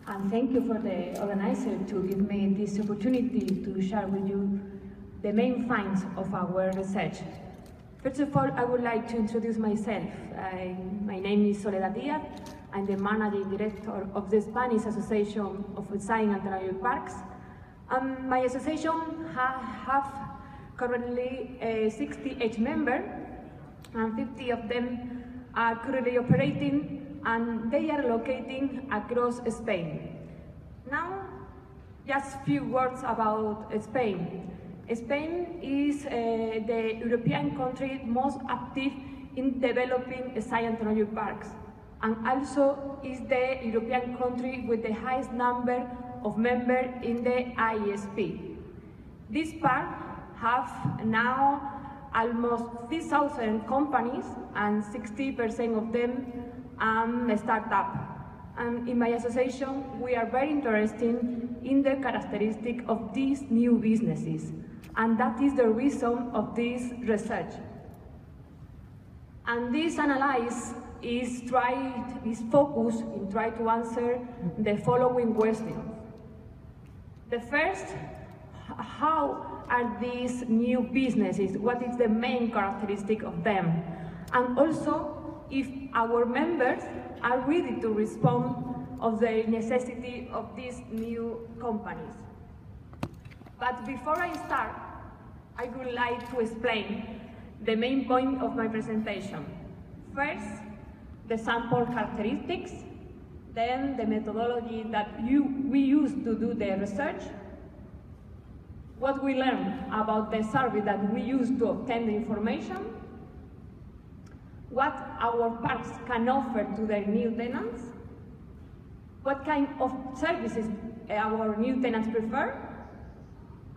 and thank you for the organizer to give me this opportunity to share with you the main finds of our research. First of all, I would like to introduce myself. My name is Soledad Diaz. I'm the managing director of the Spanish Association of Design and Technology Parks. My association have currently 68 members, and 50 of them are currently operating, and they are located across Spain. Now, just a few words about Spain. Spain is the European country most active in developing science and technology parks, and also is the European country with the highest number of members in the IASP. This park have now almost 3,000 companies, and 60% of them startup. And in my association, we are very interested in the characteristics of these new businesses, and that is the reason of this research. And this analysis is focused in trying to answer the following questions. The first, how are these new businesses? What is the main characteristic of them? And also, if our members are ready to respond of the necessity of these new companies. But before I start, I would like to explain the main point of my presentation. First, the sample characteristics, then the methodology that we use to do the research, what we learn about the survey that we use to obtain the information, what our parks can offer to their new tenants, what kind of services our new tenants prefer,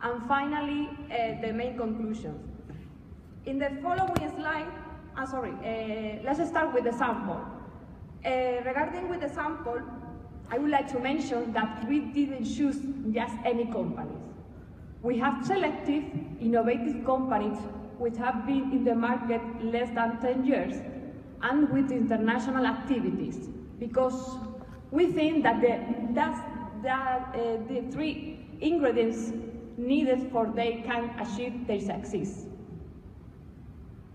and finally, the main conclusions. In the following slide, let's start with the sample. Regarding with the sample, I would like to mention that we didn't choose just any companies. We have selected innovative companies which have been in the market less than 10 years and with international activities, because we think that the three ingredients needed for they can achieve their success.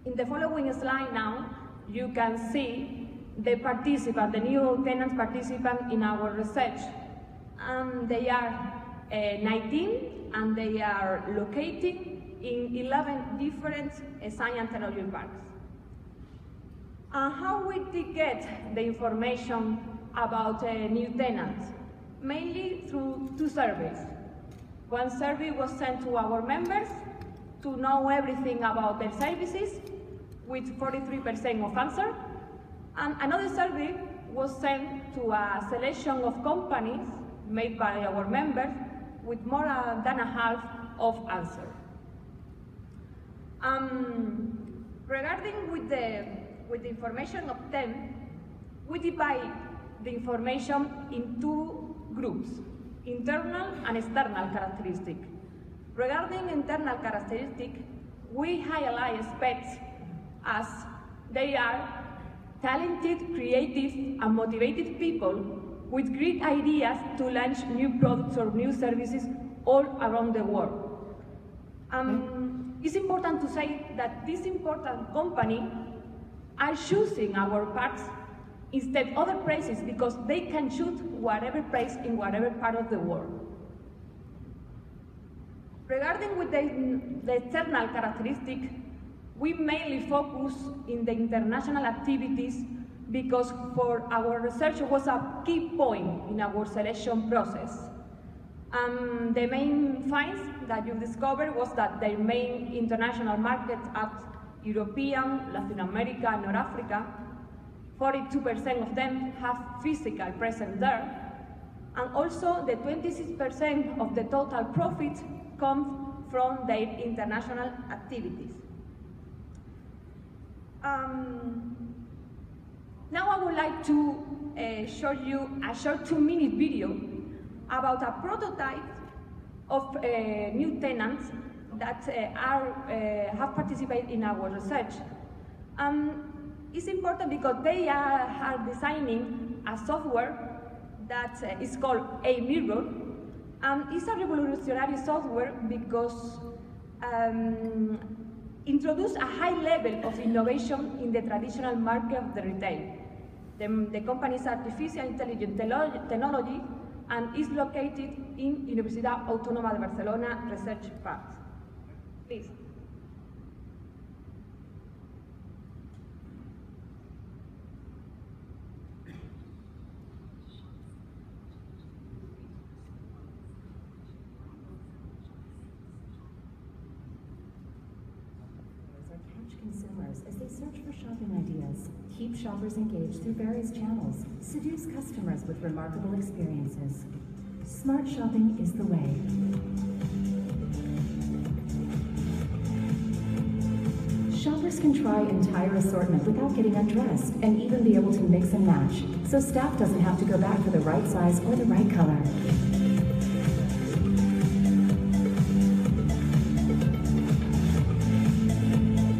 In the following slide now, you can see the new tenants participants in our research. They are 19, and they are located in 11 different science and technology parks. How we did get the information about new tenants? Mainly through two surveys. One survey was sent to our members to know everything about their services, with 43% of answer. And another survey was sent to a selection of companies made by our members with more than a half of answer. Regarding with the information obtained, we divide the information in two groups, internal and external characteristics. Regarding internal characteristics, we highlight aspects as they are talented, creative, and motivated people with great ideas to launch new products or new services all around the world. It's important to say that this important company are choosing our parks instead of other places, because they can choose whatever place in whatever part of the world. Regarding with the external characteristic, we mainly focus in the international activities, because for our research was a key point in our selection process. The main finds that you discovered was that their main international markets are European, Latin America, and North Africa. 42% of them have physical presence there. And also the 26% of the total profit comes from their international activities. Now I would like to show you a short 2-minute video about a prototype of new tenants that have participated in our research. It's important because they are designing a software that is called A Mirror, and it's a revolutionary software because introduce a high level of innovation in the traditional market of the retail. The company's artificial intelligence technology and is located in Universidad Autónoma de Barcelona Research Park. Please. Consumers as they search for shopping ideas, keep shoppers engaged through various channels, seduce customers with remarkable experiences. Smart shopping is the way. Shoppers can try entire assortment without getting undressed and even be able to mix and match, so staff doesn't have to go back for the right size or the right color.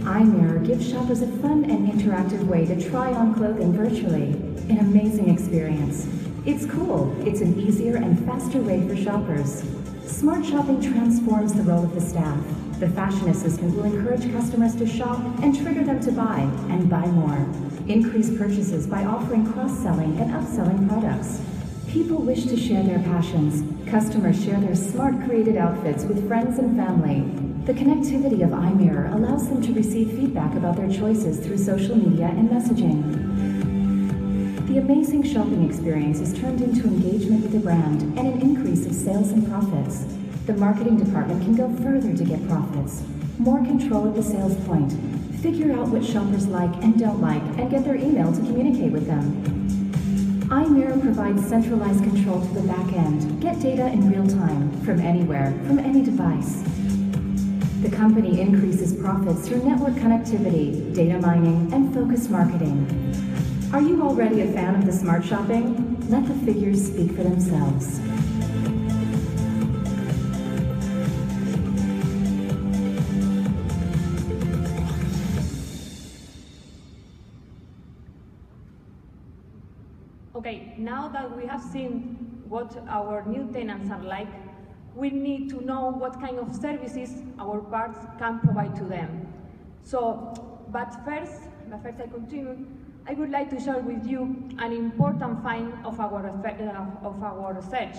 iMirror gives shoppers a fun and interactive way to try on clothing virtually. An amazing experience. It's cool. It's an easier and faster way for shoppers. Smart shopping transforms the role of the staff. The fashion assistant will encourage customers to shop and trigger them to buy and buy more. Increase purchases by offering cross-selling and upselling products. People wish to share their passions. Customers share their smart created outfits with friends and family. The connectivity of iMirror allows them to receive feedback about their choices through social media and messaging. The amazing shopping experience is turned into engagement with the brand and an increase of sales and profits. The marketing department can go further to get profits. More control at the sales point. Figure out what shoppers like and don't like and get their email to communicate with them. iMirror provides centralized control to the back end. Get data in real time, from anywhere, from any device. The company increases profits through network connectivity, data mining, and focused marketing. Are you already a fan of the smart shopping? Let the figures speak for themselves. Okay, now that we have seen what our new tenants are like, we need to know what kind of services our parks can provide to them. But first I continue, I would like to share with you an important find of our research.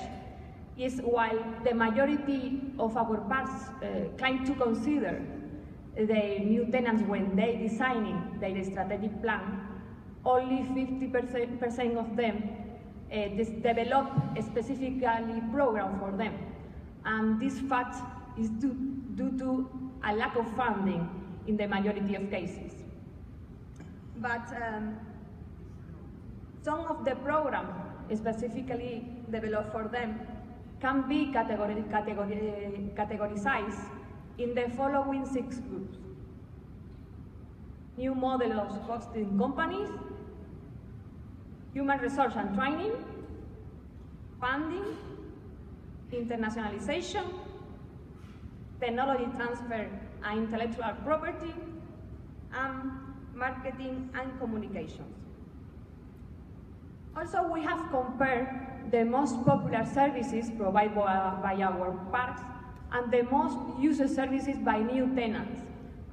Is while the majority of our parks claim to consider the new tenants when they designing their strategic plan, only 50% of them develop a specifically program for them. And this fact is due to a lack of funding in the majority of cases. But some of the programs specifically developed for them can be categorized in the following 6 groups. New models hosting companies, human resource and training, funding, internationalization, technology transfer and intellectual property, and marketing and communications. Also, we have compared the most popular services provided by our parks and the most used services by new tenants.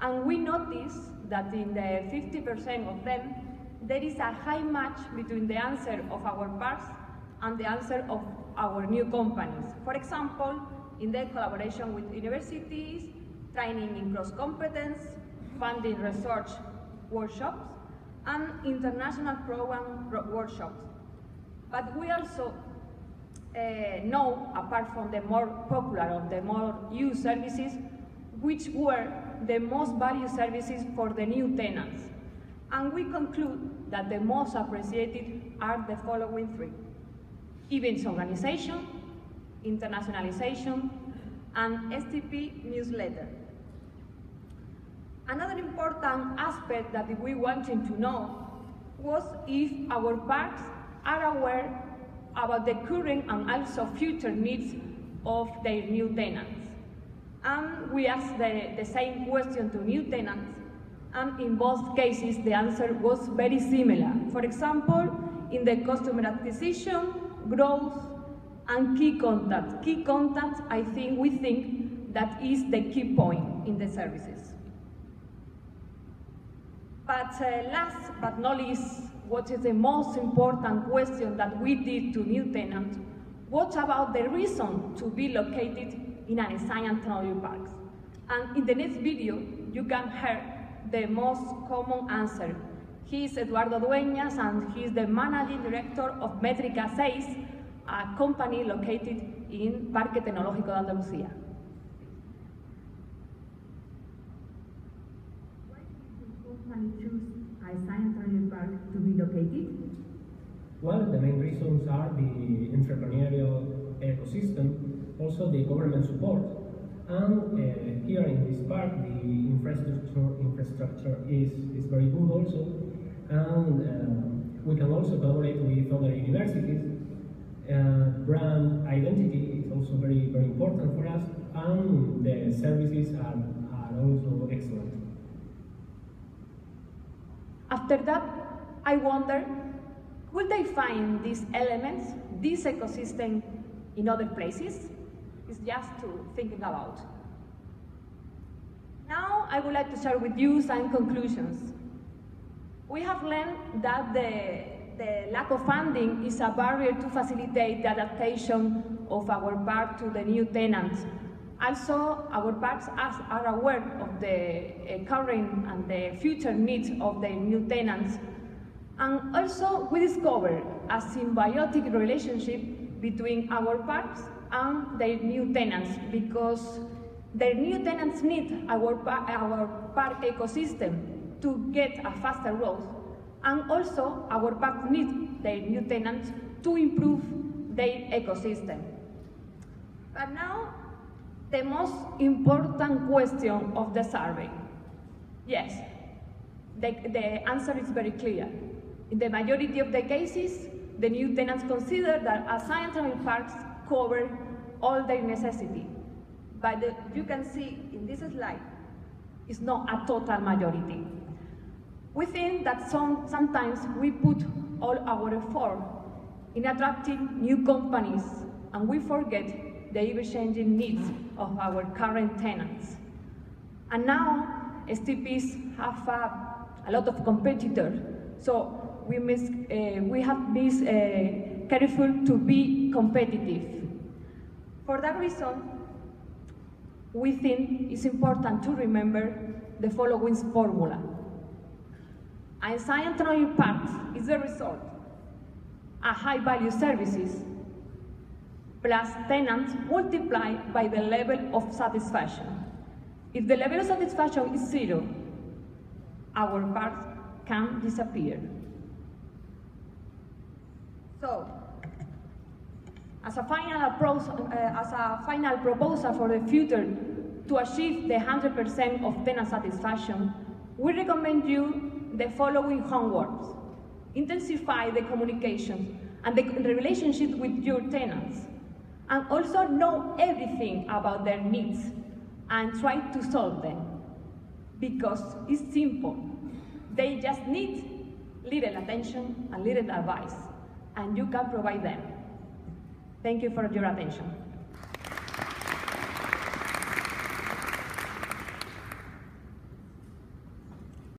And we noticed that in the 50% of them, there is a high match between the answer of our parks and the answer of our new companies. For example, in the collaboration with universities, training in cross-competence, funding research workshops, and international program workshops. But we also know, apart from the more popular or the more used services, which were the most valued services for the new tenants. And we conclude that the most appreciated are the following 3. Events organization, internationalization, and STP newsletter. Another important aspect that we wanted to know was if our parks are aware about the current and also future needs of their new tenants. And we asked the same question to new tenants, and in both cases the answer was very similar. For example, in the customer acquisition, growth, and key contact. Key contact, we think that is the key point in the services. But last but not least, what is the most important question that we did to new tenants? What about the reason to be located in an science and technology parks? And in the next video, you can hear the most common answer. He is Eduardo Dueñas, and he is the managing director of Métrica 6, a company located in Parque Tecnológico de Andalucía. Why did the company choose a science technology park to be located? Well, the main reasons are the entrepreneurial ecosystem, also the government support, and here in this park the infrastructure is very good also, and we can also collaborate with other universities. Brand identity is also very important for us, and the services are also excellent. After that, I wonder, could they find these elements, this ecosystem, in other places? It's just to thinking about. Now, I would like to share with you some conclusions. We have learned that the lack of funding is a barrier to facilitate the adaptation of our park to the new tenants. Also, our parks are aware of the current and the future needs of the new tenants. And also, we discover a symbiotic relationship between our parks and their new tenants, because their new tenants need our park ecosystem to get a faster growth. And also, our parks need their new tenants to improve their ecosystem. But now, the most important question of the survey. Yes, the answer is very clear. In the majority of the cases, the new tenants consider that a science and parks cover all their necessity. But you can see in this slide, it's not a total majority. We think that sometimes we put all our effort in attracting new companies, and we forget the ever-changing needs of our current tenants. And now, STPs have a lot of competitors, so we have been careful to be competitive. For that reason, we think it's important to remember the following formula. A science technology park is the result of high-value services plus tenants multiplied by the level of satisfaction. If the level of satisfaction is 0, our parks can disappear. So, as a final proposal for the future to achieve the 100% of tenant satisfaction, we recommend you the following homeworks. Intensify the communication and the relationship with your tenants, and also know everything about their needs and try to solve them, because it's simple. They just need little attention and little advice, and you can provide them. Thank you for your attention.